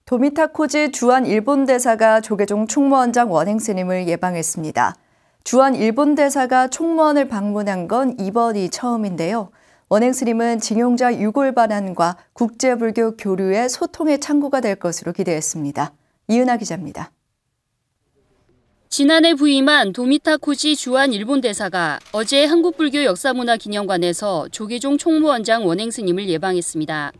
도미타코지 주한 일본 대사가 조계종 총무원장 원행 스님을 예방했습니다. 주한 일본 대사가 총무원을 방문한 건 이번이 처음인데요. 원행 스님은 징용자 유골 반환과 국제불교 교류의 소통의 창구가 될 것으로 기대했습니다. 이은하 기자입니다. 지난해 부임한 도미타코지 주한 일본 대사가 어제 한국불교역사문화기념관에서 조계종 총무원장 원행 스님을 예방했습니다.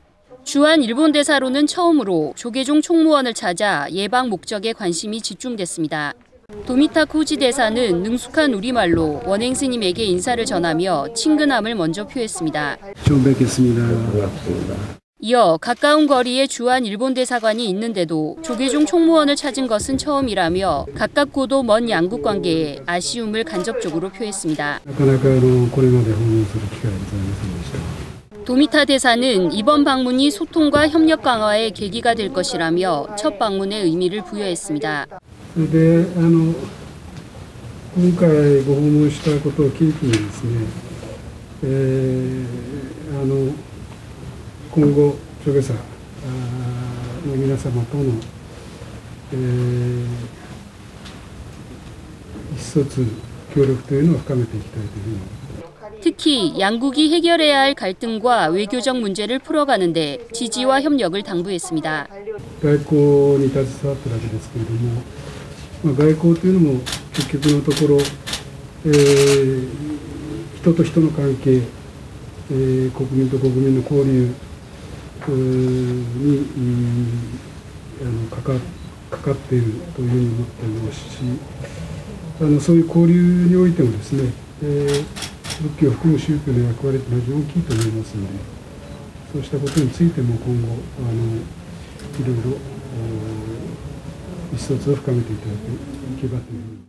주한 일본 대사로는 처음으로 조계종 총무원을 찾아 예방 목적에 관심이 집중됐습니다. 도미타코지 대사는 능숙한 우리말로 원행 스님에게 인사를 전하며 친근함을 먼저 표했습니다. 처음 뵙겠습니다. 반갑습니다. 이어 가까운 거리에 주한 일본 대사관이 있는데도 조계종 총무원을 찾은 것은 처음이라며 가깝고도 먼 양국 관계에 아쉬움을 간접적으로 표했습니다. 도미타 대사는 이번 방문이 소통과 협력 강화의 계기가 될 것이라며 첫 방문의 의미를 부여했습니다. 今回ご訪問したことを契機にですね、今後조계사の皆様との意思疎通協力というのを深めていきたいというふうに思います。 특히 양국이 해결해야 할 갈등과 외교적 문제를 풀어가는 데 지지와 협력을 당부했습니다. 外交に携わっているわけですけれども、外交というのも結局のところ、人と人の関係、国民と国民の交流にかかっているというふうに思っていますし、そういう交流においてもですね、仏教を含む宗教の役割というのは非常に大きいと思いますので、そうしたことについても今後いろいろ意思疎通を深めていただければというふうに。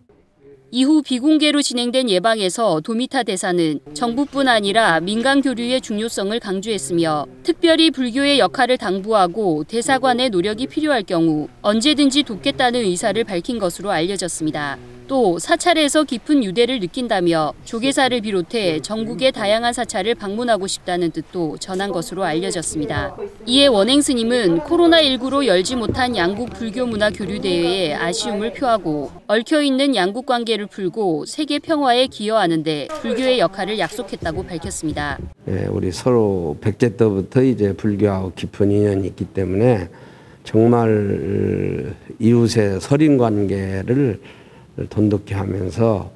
이후 비공개로 진행된 예방에서 도미타 대사는 정부뿐 아니라 민간 교류의 중요성을 강조했으며 특별히 불교의 역할을 당부하고 대사관의 노력이 필요할 경우 언제든지 돕겠다는 의사를 밝힌 것으로 알려졌습니다. 또 사찰에서 깊은 유대를 느낀다며 조계사를 비롯해 전국의 다양한 사찰을 방문하고 싶다는 뜻도 전한 것으로 알려졌습니다. 이에 원행 스님은 코로나19로 열지 못한 양국 불교문화 교류대회에 아쉬움을 표하고 얽혀있는 양국 관계를 풀고 세계 평화에 기여하는 데 불교의 역할을 약속했다고 밝혔습니다. 우리 서로 백제 때부터 이제 불교하고 깊은 인연이 있기 때문에 정말 이웃의 설인 관계를 돈독히 하면서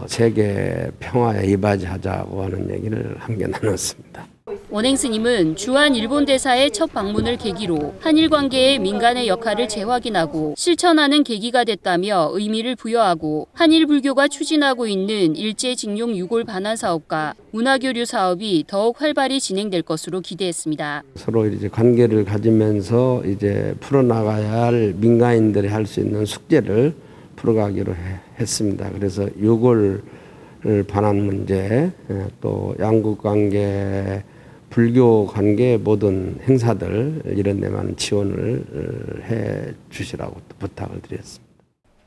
세계 평화에 이바지하자고 하는 얘기를 함께 나눴습니다. 원행 스님은 주한 일본 대사의 첫 방문을 계기로 한일 관계의 민간의 역할을 재확인하고 실천하는 계기가 됐다며 의미를 부여하고 한일 불교가 추진하고 있는 일제 징용 유골 반환 사업과 문화교류 사업이 더욱 활발히 진행될 것으로 기대했습니다. 서로 이제 관계를 가지면서 이제 풀어나가야 할 민간인들이 할 수 있는 숙제를 풀어가기로 했습니다. 그래서 유골 반환 문제, 또 양국 관계, 불교 관계 모든 행사들 이런 데만 지원을 해 주시라고 부탁을 드렸습니다.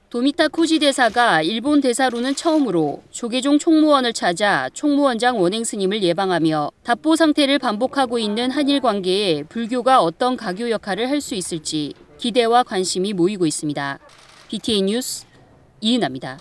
도미타코지 대사가 일본 대사로는 처음으로 조계종 총무원을 찾아 총무원장 원행 스님을 예방하며 답보 상태를 반복하고 있는 한일 관계에 불교가 어떤 가교 역할을 할 수 있을지 기대와 관심이 모이고 있습니다. BTN 뉴스 이은하입니다.